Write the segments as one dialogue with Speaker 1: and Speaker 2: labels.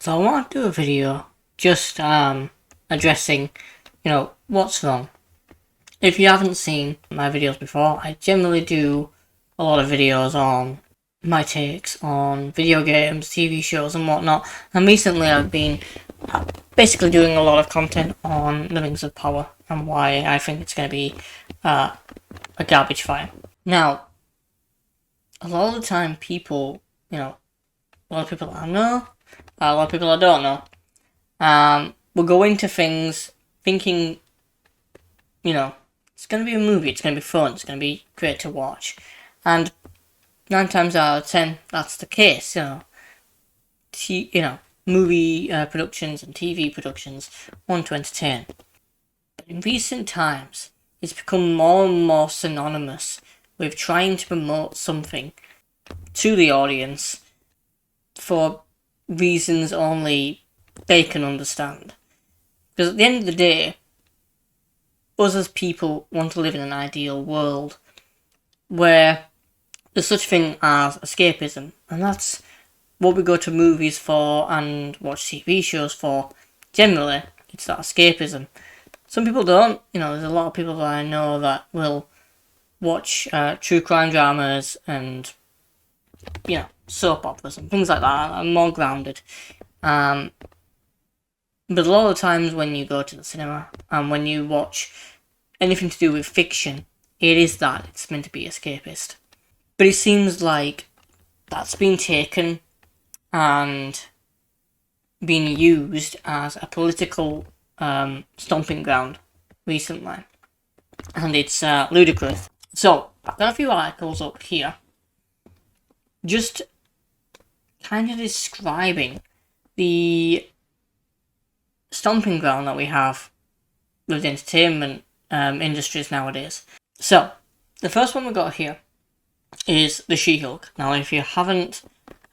Speaker 1: So I want to do a video just addressing, what's wrong. If you haven't seen my videos before, I generally do a lot of videos on my takes on video games, TV shows and whatnot. And recently I've been basically doing a lot of content on the Rings of Power and why I think it's going to be a garbage fire. Now, a lot of the time people, a lot of people I know, a lot of people I don't know, will go into things thinking, it's going to be a movie, it's going to be fun, it's going to be great to watch. And 9 times out of 10, that's the case, movie productions and TV productions want to entertain. But in recent times, it's become more and more synonymous with trying to promote something to the audience for reasons only they can understand. Because at the end of the day, us as people want to live in an ideal world where there's such a thing as escapism, and that's what we go to movies for and watch TV shows for. Generally, it's that escapism. Some people don't, there's a lot of people that I know that will watch true crime dramas and, soap operas and things like that. I'm more grounded. But a lot of times when you go to the cinema and when you watch anything to do with fiction, it is that. It's meant to be escapist. But it seems like that's been taken and being used as a political stomping ground recently. And it's ludicrous. So, I've got a few articles up here just kind of describing the stomping ground that we have with the entertainment industries nowadays. So, the first one we got here is the She-Hulk. Now, if you haven't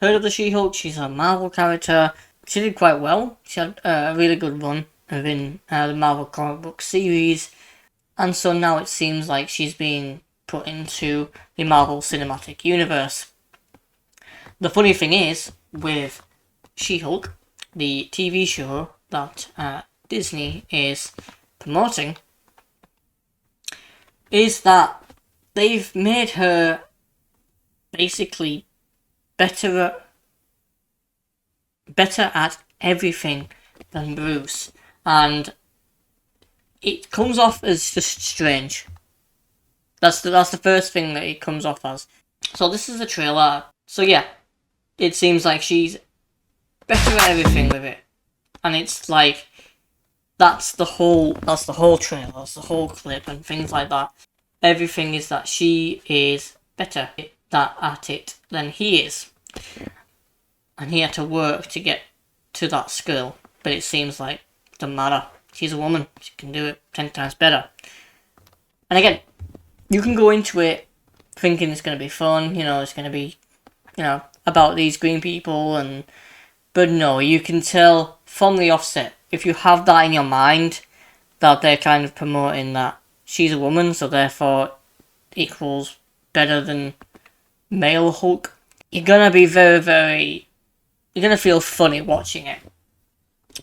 Speaker 1: heard of the She-Hulk, she's a Marvel character. She did quite well. She had a really good run within the Marvel comic book series. And so now it seems like she's being put into the Marvel Cinematic Universe. The funny thing is, with She-Hulk, the TV show that Disney is promoting, is that they've made her basically better at everything than Bruce, and it comes off as just strange. That's the first thing that it comes off as. So this is a trailer. So yeah, it seems like she's better at everything with it, and it's like that's the whole trailer, that's the whole clip and things like that. Everything is that she is better at it than he is, and he had to work to get to that skill. But it seems like it doesn't matter. She's a woman. She can do it 10 times better. And again, you can go into it thinking it's going to be fun. It's going to be, about these green people, but no, you can tell from the offset, if you have that in your mind, that they're kind of promoting that she's a woman, so therefore equals better than male Hulk. You're gonna be you're gonna feel funny watching it.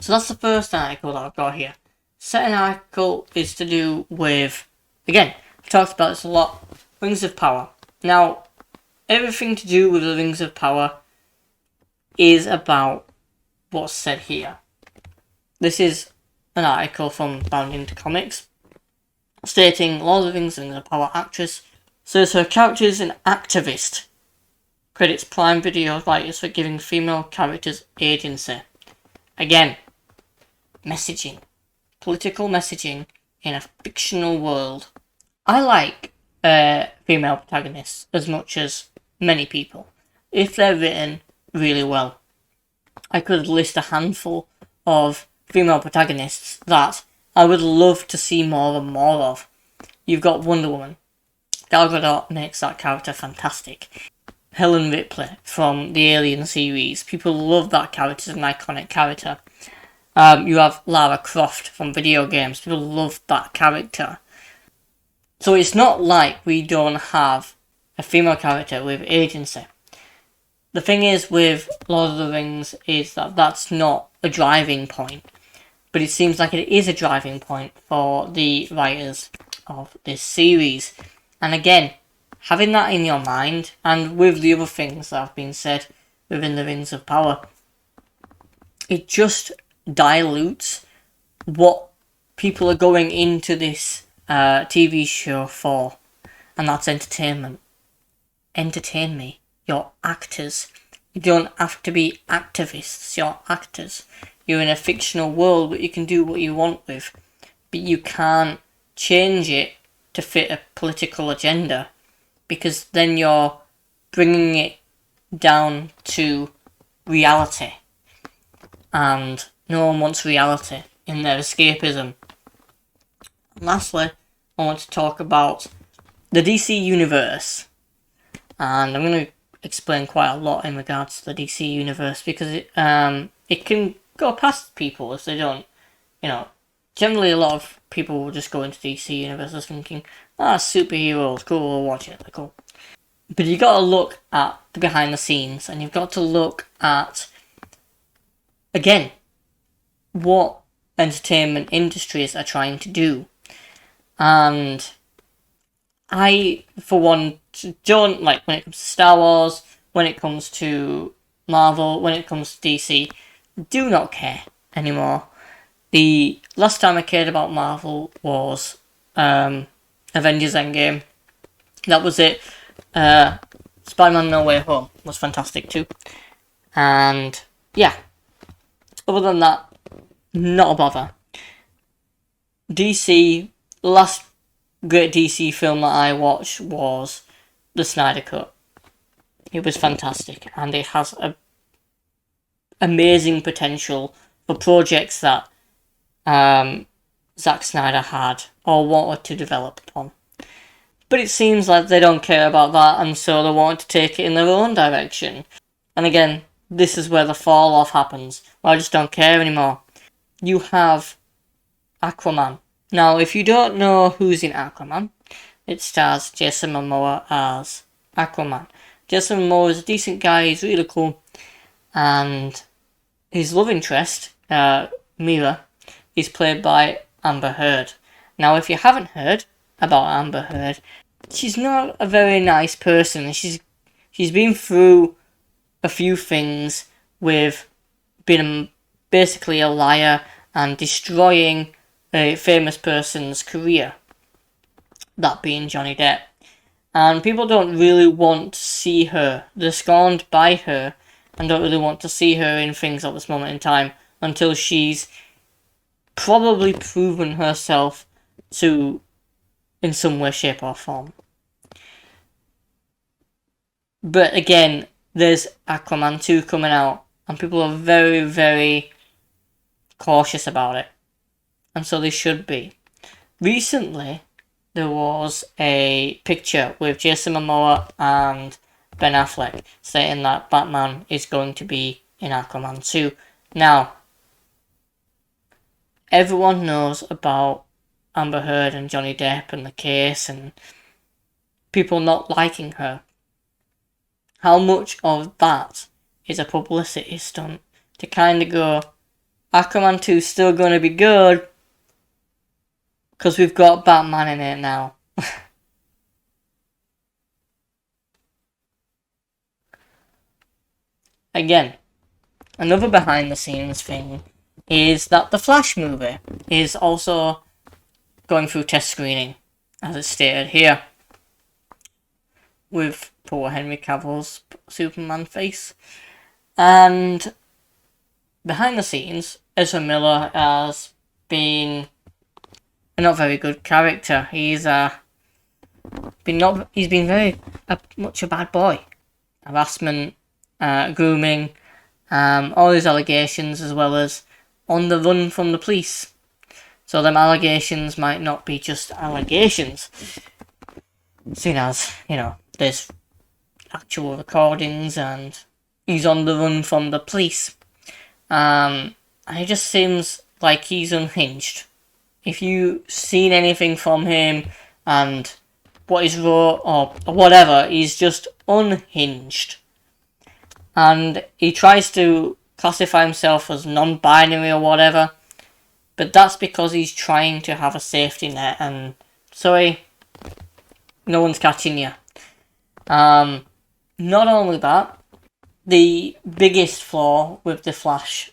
Speaker 1: So that's the first article that I've got here. Second article is to do with, again, I've talked about this a lot, Rings of Power. Now, everything to do with the Rings of Power is about what's said here. This is an article from Bound into Comics, stating Lord of the Rings of Power actress says her character is an activist. Credits Prime Video writers for giving female characters agency. Again, messaging. Political messaging in a fictional world. I like female protagonists as much as many people, if they're written really well. I could list a handful of female protagonists that I would love to see more and more of. You've got Wonder Woman. Gal Gadot makes that character fantastic. Helen Ripley from the Alien series. People love that character as an iconic character. You have Lara Croft from video games. People love that character. So it's not like we don't have a female character with agency. the thing is with Lord of the Rings is that that's not a driving point, but it seems like it is a driving point for the writers of this series. And again, having that in your mind, and with the other things that have been said within the Rings of Power, it just dilutes what people are going into this TV show for, and that's entertainment. Entertain me. You're actors. You don't have to be activists. You're actors. You're in a fictional world, but you can do what you want with. But you can't change it to fit a political agenda, because then you're bringing it down to reality. And no one wants reality in their escapism. And lastly, I want to talk about the DC Universe. And I'm going to explain quite a lot in regards to the DC Universe, because it can go past people if they don't, generally a lot of people will just go into DC Universe thinking, superheroes, cool, we'll watch it, they're cool. But you got to look at the behind the scenes, and you've got to look at, again, what entertainment industries are trying to do. And I, for one, don't like when it comes to Star Wars, when it comes to Marvel, when it comes to DC, do not care anymore. The last time I cared about Marvel was Avengers Endgame. That was it. Spider-Man No Way Home was fantastic too. And yeah, other than that, not a bother. DC, the last great DC film that I watched was the Snyder Cut. It was fantastic, and it has a amazing potential for projects that Zack Snyder had or wanted to develop upon. But it seems like they don't care about that, and so they wanted to take it in their own direction. And again, this is where the fall off happens. I just don't care anymore. You have Aquaman. Now, if you don't know who's in Aquaman, it stars Jason Momoa as Aquaman. Jason Momoa is a decent guy, he's really cool, and his love interest, Mira, is played by Amber Heard. Now, if you haven't heard about Amber Heard, she's not a very nice person. She's been through a few things with being basically a liar and destroying a famous person's career, that being Johnny Depp. And people don't really want to see her. They're scorned by her and don't really want to see her in things at this moment in time until she's probably proven herself to in some way, shape or form. But again, there's Aquaman 2 coming out, and people are very, very cautious about it. And so they should be. Recently, there was a picture with Jason Momoa and Ben Affleck saying that Batman is going to be in Aquaman 2. Now, everyone knows about Amber Heard and Johnny Depp and the case and people not liking her. How much of that is a publicity stunt to kind of go, Aquaman 2 is still going to be good because we've got Batman in it now. Again, another behind the scenes thing is that the Flash movie is also going through test screening, as it's stated here, with poor Henry Cavill's Superman face. And behind the scenes, Ezra Miller has been a not very good character. He's been very much a bad boy. Harassment, grooming, all these allegations, as well as on the run from the police. So them allegations might not be just allegations, seeing as, there's actual recordings and he's on the run from the police. And it just seems like he's unhinged. If you've seen anything from him and what he's wrote or whatever, he's just unhinged. and he tries to classify himself as non-binary or whatever, but that's because he's trying to have a safety net, and sorry, no one's catching you. Not only that, the biggest flaw with the Flash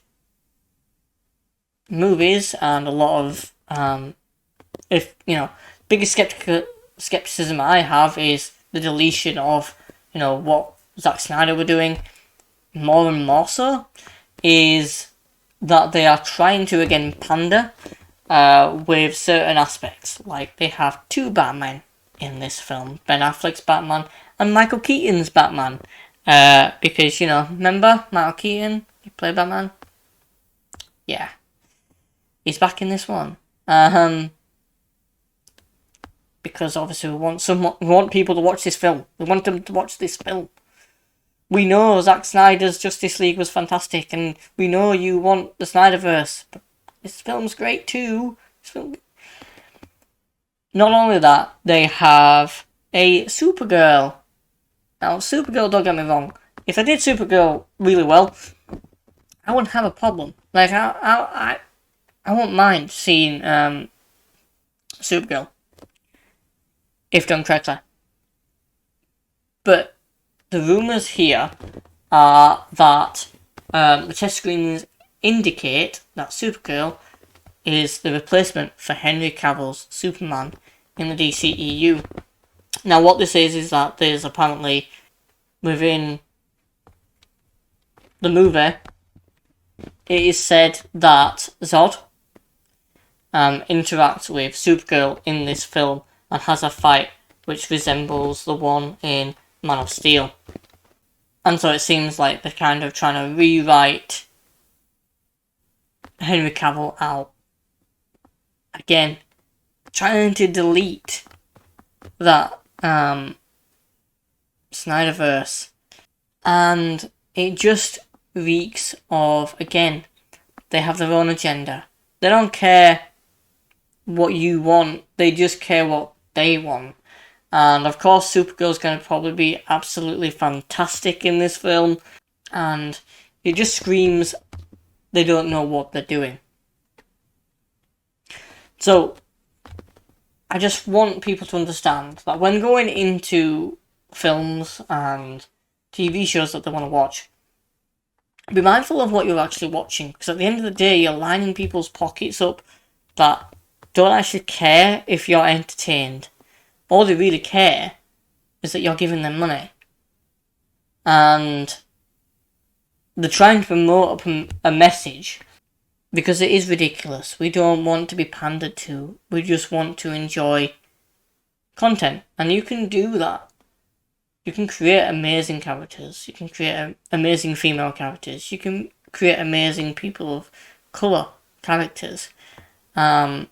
Speaker 1: movies, and a lot of biggest skepticism I have is the deletion of what Zack Snyder were doing. More and more so is that they are trying to again pander with certain aspects. Like, they have two Batmen in this film: Ben Affleck's Batman and Michael Keaton's Batman. Because remember Michael Keaton? He played Batman. Yeah, he's back in this one. Because obviously we want people to watch this film. We want them to watch this film. We know Zack Snyder's Justice League was fantastic, and we know you want the Snyderverse, but this film's great too. Not only that, they have a Supergirl. Now, Supergirl, don't get me wrong, if I did Supergirl really well, I wouldn't have a problem. Like, I won't mind seeing Supergirl if done correctly. But the rumours here are that the test screenings indicate that Supergirl is the replacement for Henry Cavill's Superman in the DCEU. Now, what this is that there's apparently, within the movie, it is said that Zod interacts with Supergirl in this film and has a fight which resembles the one in Man of Steel. And so it seems like they're kind of trying to rewrite Henry Cavill out. Again, trying to delete that Snyderverse. And it just reeks of, again, they have their own agenda. They don't care what you want, they just care what they want. And of course, Supergirl's going to probably be absolutely fantastic in this film, and it just screams they don't know what they're doing. So, I just want people to understand that when going into films and TV shows that they want to watch, be mindful of what you're actually watching, because at the end of the day, you're lining people's pockets up that don't actually care if you're entertained. All they really care is that you're giving them money. And they're trying to promote a message because it is ridiculous. We don't want to be pandered to. We just want to enjoy content. And you can do that. You can create amazing characters. You can create amazing female characters. You can create amazing people of colour characters that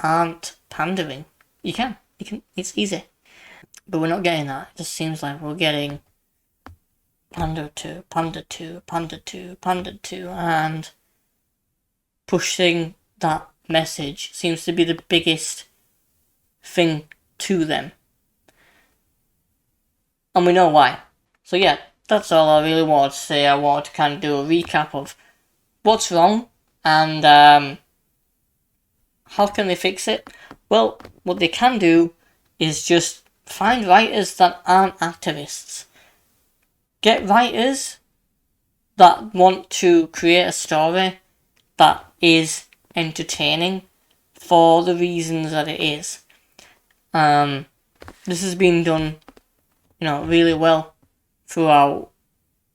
Speaker 1: aren't pandering. You can. It's easy. But we're not getting that. It just seems like we're getting pandered to, and pushing that message seems to be the biggest thing to them. And we know why. So yeah, that's all I really wanted to say. I wanted to kind of do a recap of what's wrong and how can they fix it. Well, what they can do is just find writers that aren't activists. Get writers that want to create a story that is entertaining for the reasons that it is. This has been done, really well throughout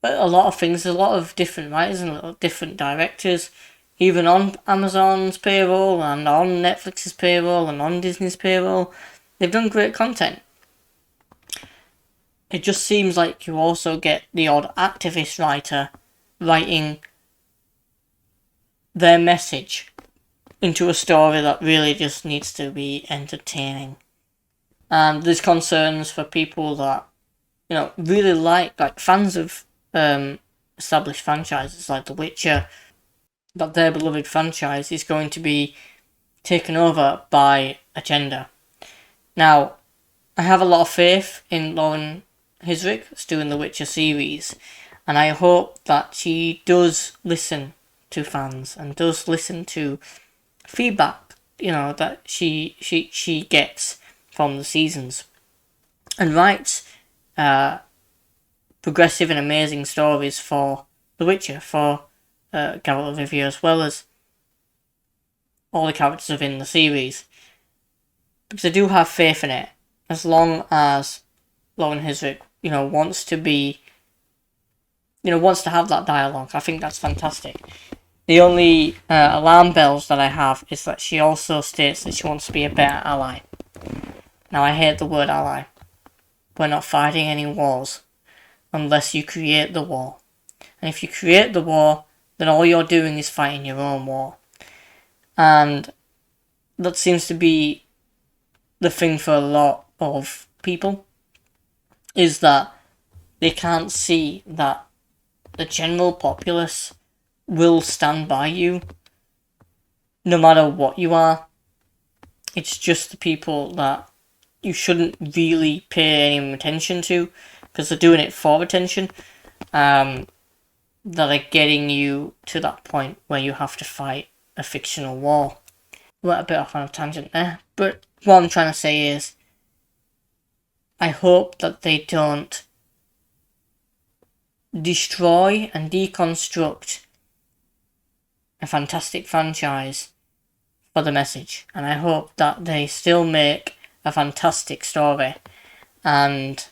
Speaker 1: a lot of things. There's a lot of different writers and a lot of different directors, even on Amazon's payroll and on Netflix's payroll and on Disney's payroll. They've done great content. It just seems like you also get the odd activist writer writing their message into a story that really just needs to be entertaining. And there's concerns for people that, really like fans of established franchises like The Witcher, that their beloved franchise is going to be taken over by agenda. Now, I have a lot of faith in Lauren Hisrick, who's doing the Witcher series, And I hope that she does listen to fans and does listen to feedback, that she gets from the seasons, and writes progressive and amazing stories for The Witcher, for Geralt of Rivia, as well as all the characters within the series. Because I do have faith in it, as long as Lauren Hissrich, wants to have that dialogue. I think that's fantastic. The only alarm bells that I have is that she also states that she wants to be a better ally. Now, I hate the word ally. We're not fighting any wars unless you create the war. And if you create the war, then all you're doing is fighting your own war. And that seems to be the thing for a lot of people, is that they can't see that the general populace will stand by you no matter what you are. It's just the people that you shouldn't really pay any attention to, because they're doing it for attention, that are getting you to that point where you have to fight a fictional war. We're a bit off on a tangent there, but what I'm trying to say is, I hope that they don't destroy and deconstruct a fantastic franchise for the message. And I hope that they still make a fantastic story and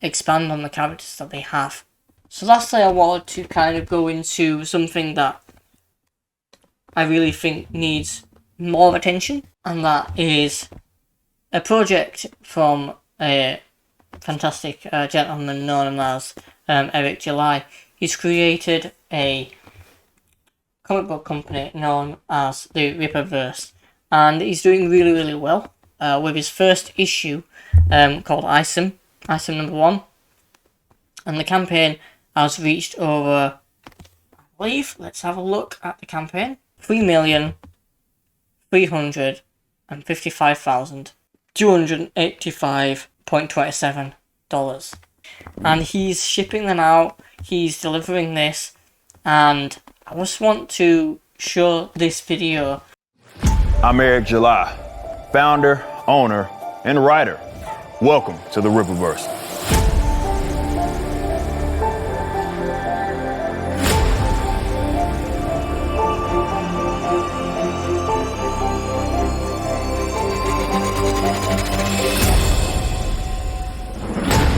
Speaker 1: expand on the characters that they have. So lastly, I wanted to kind of go into something that I really think needs more attention, and that is a project from a fantastic gentleman known as Eric July. He's created a comic book company known as the Rippaverse, and he's doing really, really well with his first issue called Isom number 1, and the campaign has reached over, I believe, let's have a look at the campaign, $3,355,285.27, and he's shipping them out, he's delivering this, and I just want to show this video.
Speaker 2: I'm Eric July, founder, owner, and writer. Welcome to the Rippaverse.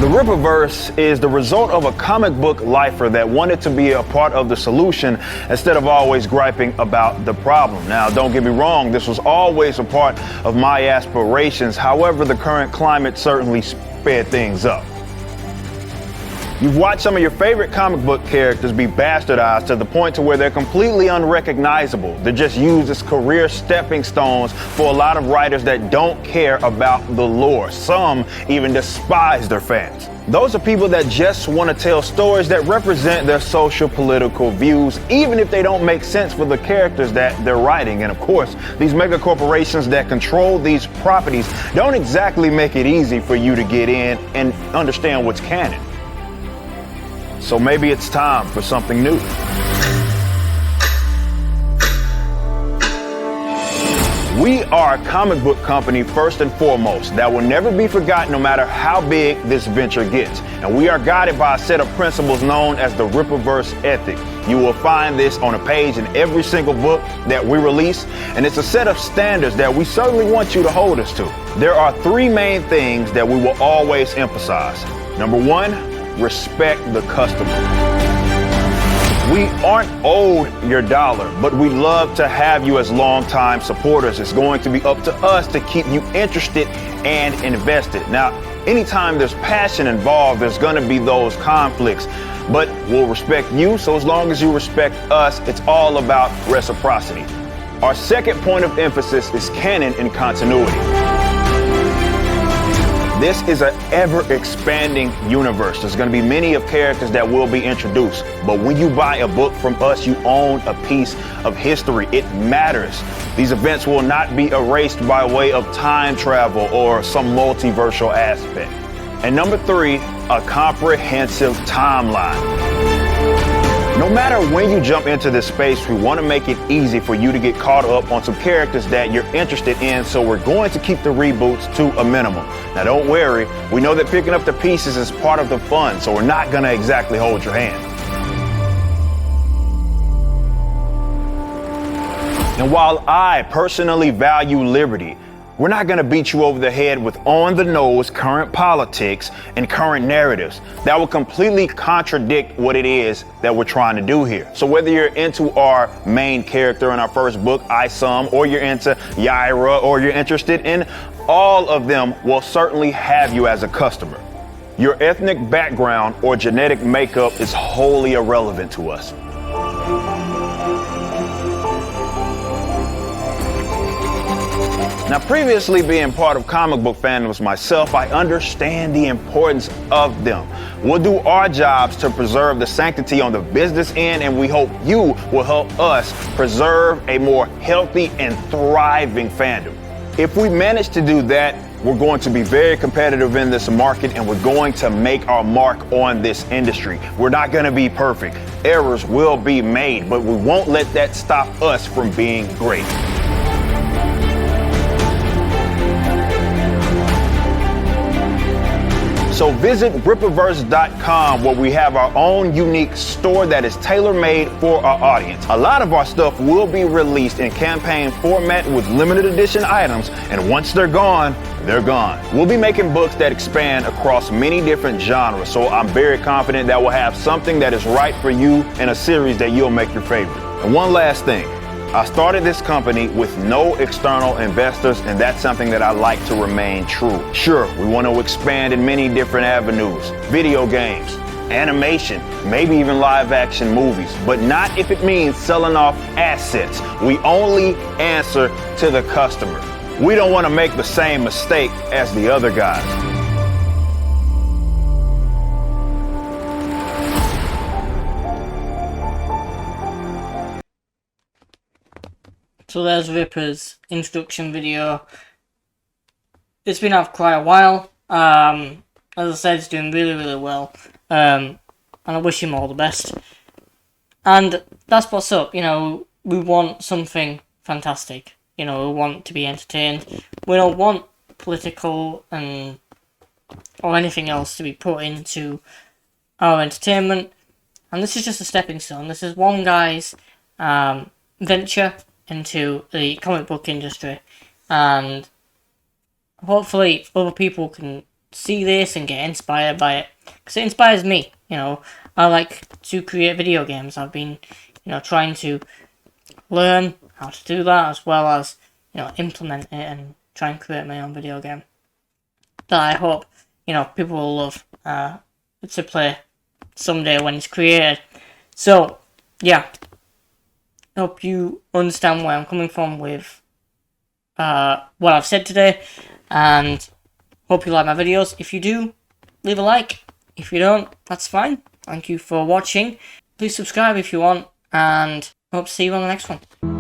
Speaker 2: The Rippaverse is the result of a comic book lifer that wanted to be a part of the solution instead of always griping about the problem. Now, don't get me wrong, this was always a part of my aspirations. However, the current climate certainly sped things up. You've watched some of your favorite comic book characters be bastardized to the point to where they're completely unrecognizable. They're just used as career stepping stones for a lot of writers that don't care about the lore. Some even despise their fans. Those are people that just want to tell stories that represent their social political views, even if they don't make sense for the characters that they're writing. And of course, these mega corporations that control these properties don't exactly make it easy for you to get in and understand what's canon. So maybe it's time for something new. We are a comic book company first and foremost that will never be forgotten no matter how big this venture gets. And we are guided by a set of principles known as the Rippaverse ethic. You will find this on a page in every single book that we release, and it's a set of standards that we certainly want you to hold us to. There are 3 main things that we will always emphasize. Number 1, respect the customer. We aren't owed your dollar, but we love to have you as longtime supporters. It's going to be up to us to keep you interested and invested. Now, anytime there's passion involved, there's going to be those conflicts, but we'll respect you. So as long as you respect us, it's all about reciprocity. Our second point of emphasis is canon and continuity. This is an ever-expanding universe. There's going to be many of characters that will be introduced. But when you buy a book from us, you own a piece of history. It matters. These events will not be erased by way of time travel or some multiversal aspect. And number 3, a comprehensive timeline. No matter when you jump into this space, we want to make it easy for you to get caught up on some characters that you're interested in, so we're going to keep the reboots to a minimum. Now don't worry, we know that picking up the pieces is part of the fun, so we're not going to exactly hold your hand. And while I personally value liberty, we're not going to beat you over the head with on-the-nose current politics and current narratives that will completely contradict what it is that we're trying to do here. So whether you're into our main character in our first book, Isam, or you're into Yaira, or you're interested in all of them, will certainly have you as a customer. Your ethnic background or genetic makeup is wholly irrelevant to us. Now, previously being part of comic book fandoms myself, I understand the importance of them. We'll do our jobs to preserve the sanctity on the business end, and we hope you will help us preserve a more healthy and thriving fandom. If we manage to do that, we're going to be very competitive in this market, and we're going to make our mark on this industry. We're not going to be perfect. Errors will be made, but we won't let that stop us from being great. So visit Rippaverse.com, where we have our own unique store that is tailor-made for our audience. A lot of our stuff will be released in campaign format with limited edition items, and once they're gone, they're gone. We'll be making books that expand across many different genres, so I'm very confident that we'll have something that is right for you in a series that you'll make your favorite. And one last thing. I started this company with no external investors, and that's something that I like to remain true. Sure, we want to expand in many different avenues, video games, animation, maybe even live action movies, but not if it means selling off assets. We only answer to the customer. We don't want to make the same mistake as the other guys.
Speaker 1: So there's Ripper's introduction video. It's been out for quite a while. As I said, it's doing really, really well. And I wish him all the best. And that's what's up, you know, we want something fantastic. You know, we want to be entertained. We don't want political and or anything else to be put into our entertainment. And this is just a stepping stone. This is one guy's venture into the comic book industry, and hopefully other people can see this and get inspired by it, because it inspires me. You know, I like to create video games. I've been, you know, trying to learn how to do that, as well as, you know, implement it and try and create my own video game that I hope, you know, people will love to play someday when it's created. So yeah, hope you understand where I'm coming from with what I've said today, and hope you like my videos. If you do, leave a like. If you don't, that's fine. Thank you for watching. Please subscribe if you want, and hope to see you on the next one.